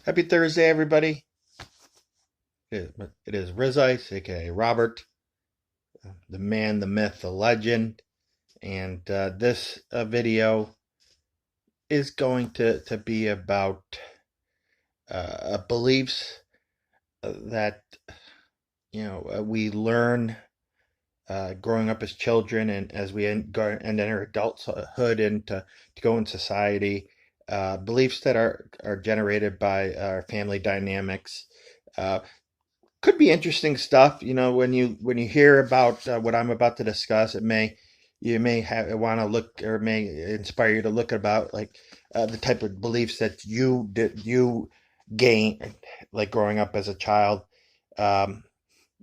Happy Thursday, everybody. It is Riz Ice, aka Robert, the man, the myth, the legend. And this video is going to be about beliefs that, we learn growing up as children and as we enter adulthood and to go in society. Beliefs that are generated by our family dynamics. Uh, could be interesting stuff. When you hear about what I'm about to discuss, you may want to look, or may inspire you to look about, like, the type of beliefs that you gain, like growing up as a child. Um,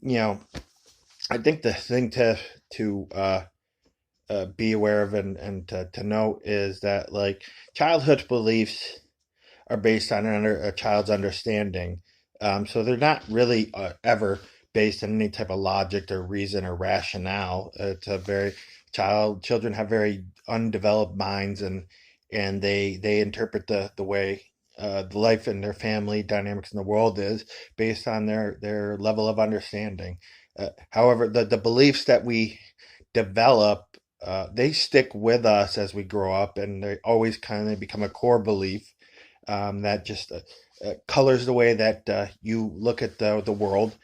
you know, I think the thing to be aware of and to note is that, like, childhood beliefs are based on a child's understanding. So they're not really ever based on any type of logic or reason or rationale. It's a very children have very undeveloped minds, and they interpret the way the life and their family dynamics in the world is based on their level of understanding. However, the beliefs that we develop, they stick with us as we grow up, and they always kind of become a core belief that just colors the way that you look at the world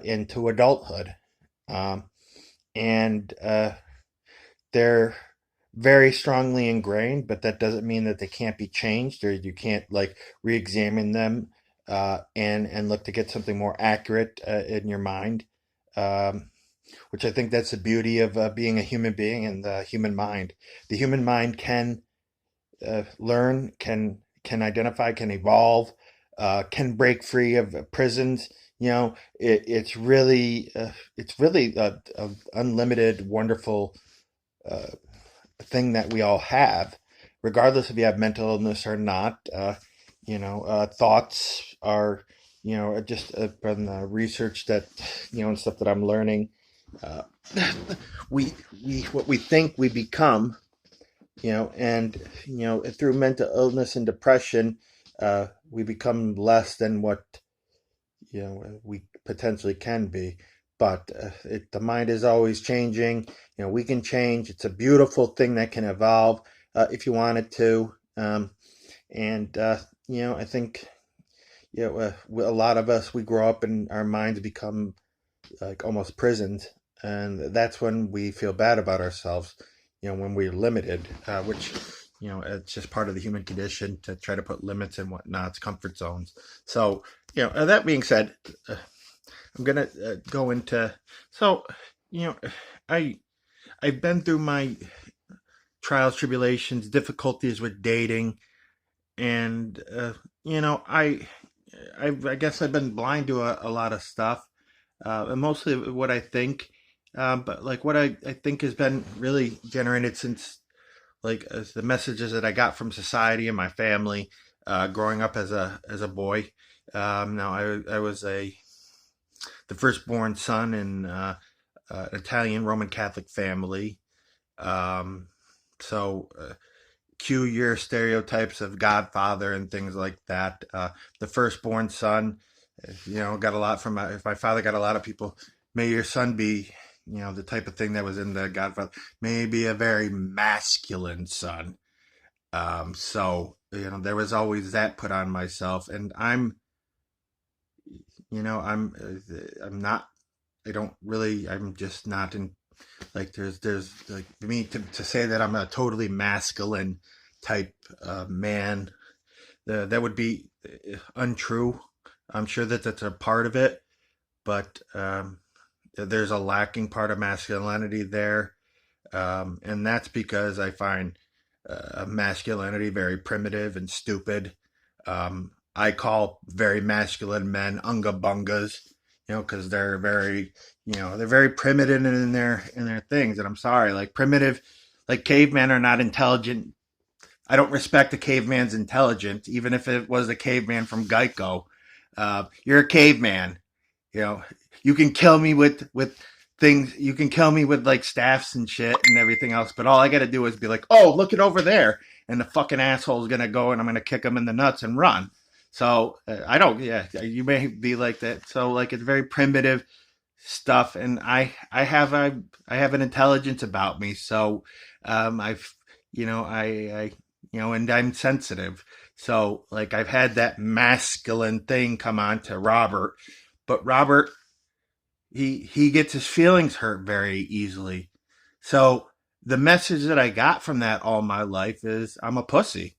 into adulthood. Um, and they're very strongly ingrained, but that doesn't mean that they can't be changed, or you can't, like, re-examine them and look to get something more accurate in your mind. Um, which I think that's the beauty of being a human being and the human mind. The human mind can learn, can identify, can evolve, can break free of prisons. It's really a unlimited, wonderful uh, thing that we all have, regardless if you have mental illness or not. Thoughts are, just from the research that, and stuff that I'm learning. Uh, we what we think we become, and through mental illness and depression, we become less than what we potentially can be. But the mind is always changing. We can change. It's a beautiful thing that can evolve if you want it to. And I think, a lot of us, we grow up and our minds become like almost prisons, and that's when we feel bad about ourselves. When we're limited, which, it's just part of the human condition to try to put limits and whatnot. It's comfort zones. So, that being said, I'm gonna go into. So, you know, I I've been through my trials, tribulations, difficulties with dating, and I guess I've been blind to a lot of stuff, and mostly what I think. But, like, what I think has been really generated since, like, as the messages that I got from society and my family, growing up as a boy. Now, I was the firstborn son in Italian Roman Catholic family. Um, so cue your stereotypes of Godfather and things like that. The firstborn son, got a lot from my father. Got a lot of people. May your son be, the type of thing that was in the Godfather. May be a very masculine son. So there was always that put on myself, and I'm not. I don't really. I'm just not in. Like, there's like, for me to say that I'm a totally masculine type man. That would be untrue. I'm sure that that's a part of it, but there's a lacking part of masculinity there, and that's because I find masculinity very primitive and stupid. I call very masculine men unga bungas, because they're very primitive in their things. And I'm sorry, like, primitive, like, cavemen are not intelligent. I don't respect a caveman's intelligence, even if it was a caveman from Geico. You're a caveman. You know, you can kill me with things. You can kill me with, like, staffs and shit and everything else. But all I got to do is be like, "Oh, look it over there," and the fucking asshole's gonna go, and I'm gonna kick him in the nuts and run. So I don't. Yeah, you may be like that. So like it's very primitive stuff, and I have an intelligence about me. So I've I and I'm sensitive. So like I've had that masculine thing come on to Robert, but Robert he gets his feelings hurt very easily. So the message that I got from that all my life is I'm a pussy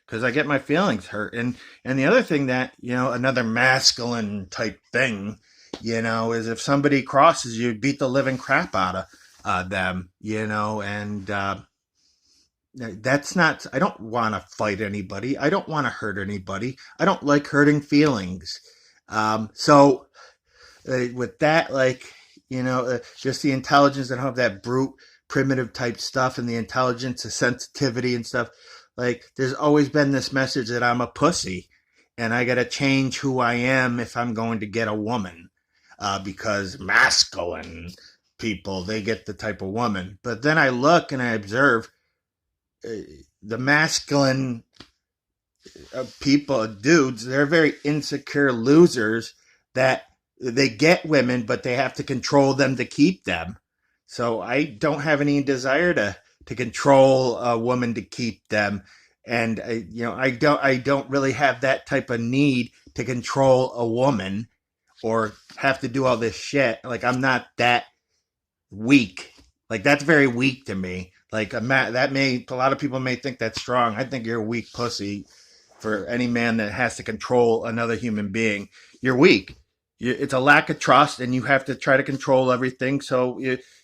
because I get my feelings hurt. And the other thing that another masculine type thing, is if somebody crosses you, beat the living crap out of them, and that's not. I don't want to fight anybody. I don't want to hurt anybody. I don't like hurting feelings. So with that, like just the intelligence and have that brute primitive type stuff and the intelligence, the sensitivity and stuff. Like there's always been this message that I'm a pussy and I got to change who I am if I'm going to get a woman, because masculine people, they get the type of woman. But then I look and I observe uh, the masculine people, dudes, they're very insecure losers that they get women, but they have to control them to keep them. So I don't have any desire to control a woman to keep them, and I don't really have that type of need to control a woman or have to do all this shit. Like I'm not that weak. Like that's very weak to me. Like that may a lot of people may think that's strong. I think you're a weak pussy for any man that has to control another human being. You're weak. It's a lack of trust, and you have to try to control everything. So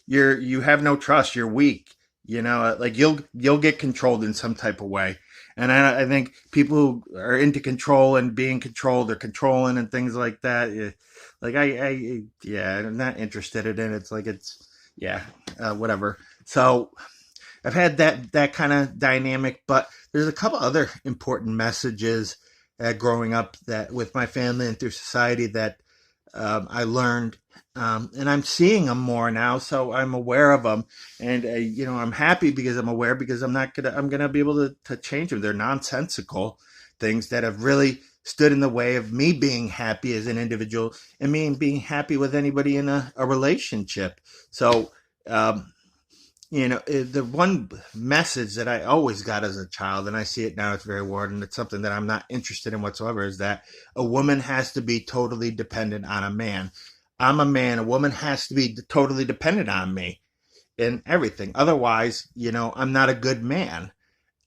you have no trust. You're weak. Like you'll get controlled in some type of way. And I think people who are into control and being controlled or controlling and things like that, like yeah, I'm not interested in it. It's like yeah, whatever. So I've had that kind of dynamic, but there's a couple other important messages growing up that with my family and through society that I learned, and I'm seeing them more now, so I'm aware of them, and I'm happy because I'm aware because I'm gonna be able to change them. They're nonsensical things that have really stood in the way of me being happy as an individual and me being happy with anybody in a relationship. So um, the one message that I always got as a child, and I see it now, it's very warped, and it's something that I'm not interested in whatsoever, is that a woman has to be totally dependent on a man. I'm a man. A woman has to be totally dependent on me in everything. Otherwise, I'm not a good man.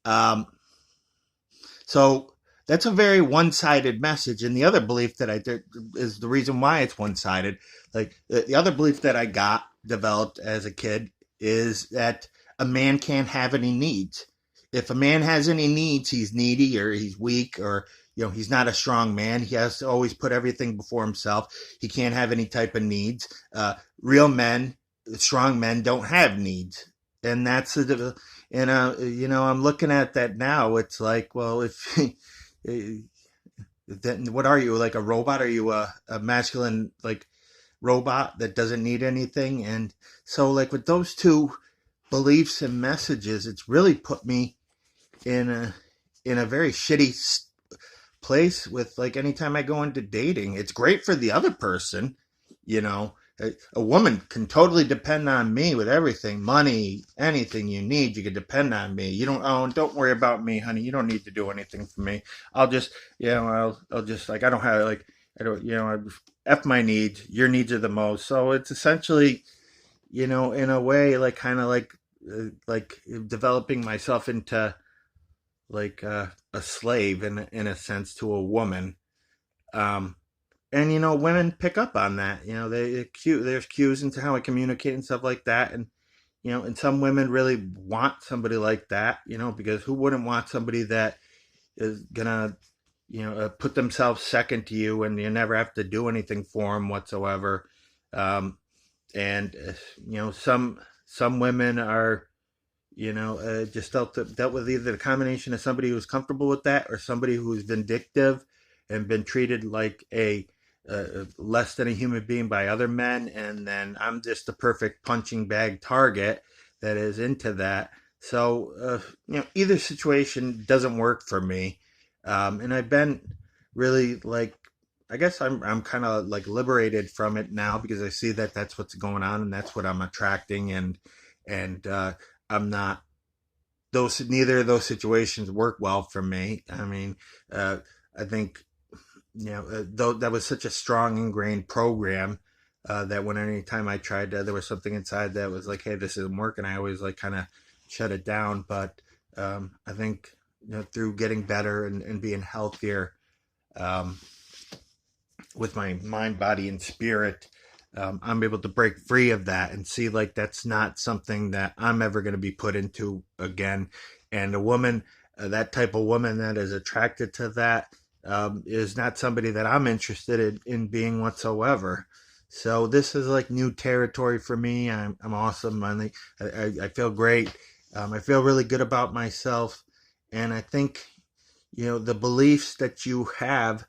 Um, so that's a very one-sided message. And the other belief that I did is the reason why it's one-sided. Like the other belief that I got developed as a kid is that a man can't have any needs. If a man has any needs, he's needy or he's weak or he's not a strong man. He has to always put everything before himself. He can't have any type of needs. Real men, strong men, don't have needs, and that's the and I'm looking at that now. It's like, well, if then what are you, like a robot? Are you a masculine like robot that doesn't need anything? And so like with those two beliefs and messages, it's really put me in a very shitty place with like anytime I go into dating. It's great for the other person, you know. A woman can totally depend on me with everything, money, anything you need. You can depend on me. You don't worry about me, honey. You don't need to do anything for me. I'll just, I'll just like I don't have like I don't, f my needs. Your needs are the most. So it's essentially, in a way, like kind of like developing myself into like a slave in a sense to a woman. Um, and women pick up on that. There's cues into how I communicate and stuff like that. And and some women really want somebody like that. Because who wouldn't want somebody that is gonna put themselves second to you and you never have to do anything for them whatsoever. Um, and some women are just dealt with either the combination of somebody who's comfortable with that or somebody who's vindictive and been treated like a less than a human being by other men, and then I'm just the perfect punching bag target that is into that. So either situation doesn't work for me, and I've been really like, I guess I'm kind of like liberated from it now because I see that that's what's going on and that's what I'm attracting, and I'm not those neither of those situations work well for me. I mean, uh, I think though that was such a strong ingrained program that when any time I tried to, there was something inside that was like, hey, this isn't working. I always like kind of shut it down. But I think through getting better and being healthier um, with my mind, body, and spirit, I'm able to break free of that and see like that's not something that I'm ever going to be put into again. And a woman, that type of woman that is attracted to that, is not somebody that I'm interested in being whatsoever. So this is like new territory for me. I'm awesome. I feel great. I feel really good about myself. And I think, the beliefs that you have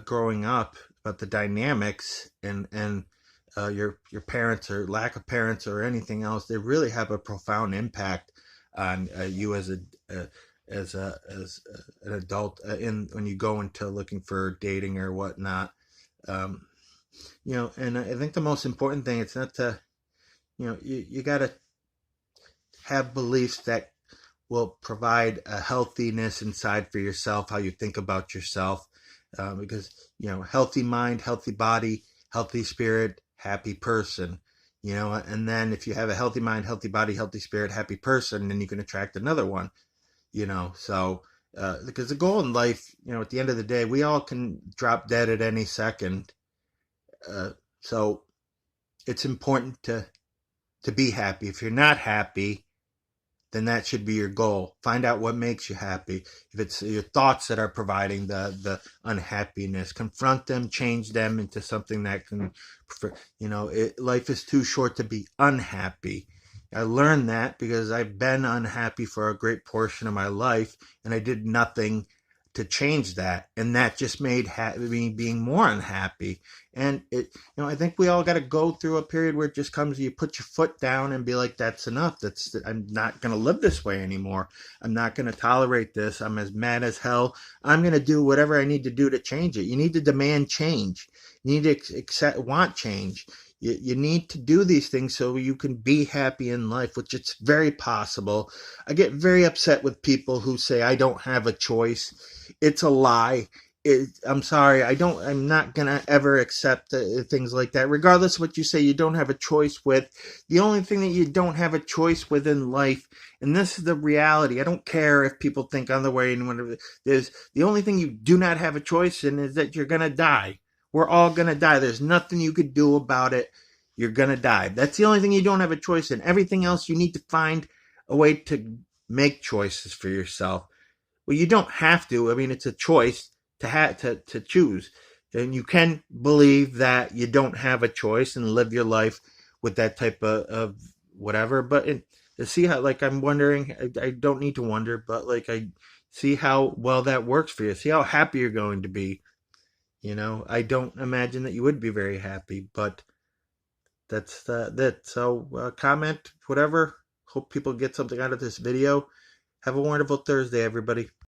growing up about the dynamics and your parents or lack of parents or anything else, they really have a profound impact on you as an adult in when you go into looking for dating or whatnot. Um, and I think the most important thing, it's not to, you got to have beliefs that will provide a healthiness inside for yourself, how you think about yourself. Because, healthy mind, healthy body, healthy spirit, happy person. And then if you have a healthy mind, healthy body, healthy spirit, happy person, then you can attract another one. So because the goal in life, at the end of the day, we all can drop dead at any second. So it's important to be happy. If you're not happy, then that should be your goal. Find out what makes you happy. If it's your thoughts that are providing the unhappiness, confront them, change them into something that can, life is too short to be unhappy. I learned that because I've been unhappy for a great portion of my life, and I did nothing to change that, and that just made me being more unhappy. And I think we all got to go through a period where it just comes, you put your foot down and be like, that's enough. I'm not going to live this way anymore. I'm not going to tolerate this. I'm as mad as hell. I'm going to do whatever I need to do to change it. You need to demand change. You need to want change. You need to do these things so you can be happy in life, which it's very possible. I get very upset with people who say I don't have a choice. It's a lie. I'm sorry. I'm not going to ever accept things like that. Regardless of what you say, you don't have a choice with. The only thing that you don't have a choice with in life, and this is the reality. I don't care if people think otherwise and whatever. The only thing you do not have a choice in is that you're going to die. We're all going to die. There's nothing you could do about it. You're going to die. That's the only thing you don't have a choice in. Everything else, you need to find a way to make choices for yourself. Well, you don't have to. I mean, it's a choice to choose, and you can believe that you don't have a choice and live your life with that type of whatever. But to see how, like, I'm wondering, I don't need to wonder, but like, I see how well that works for you. See how happy you're going to be. I don't imagine that you would be very happy, but that's that. So comment whatever. Hope people get something out of this video. Have a wonderful Thursday, everybody.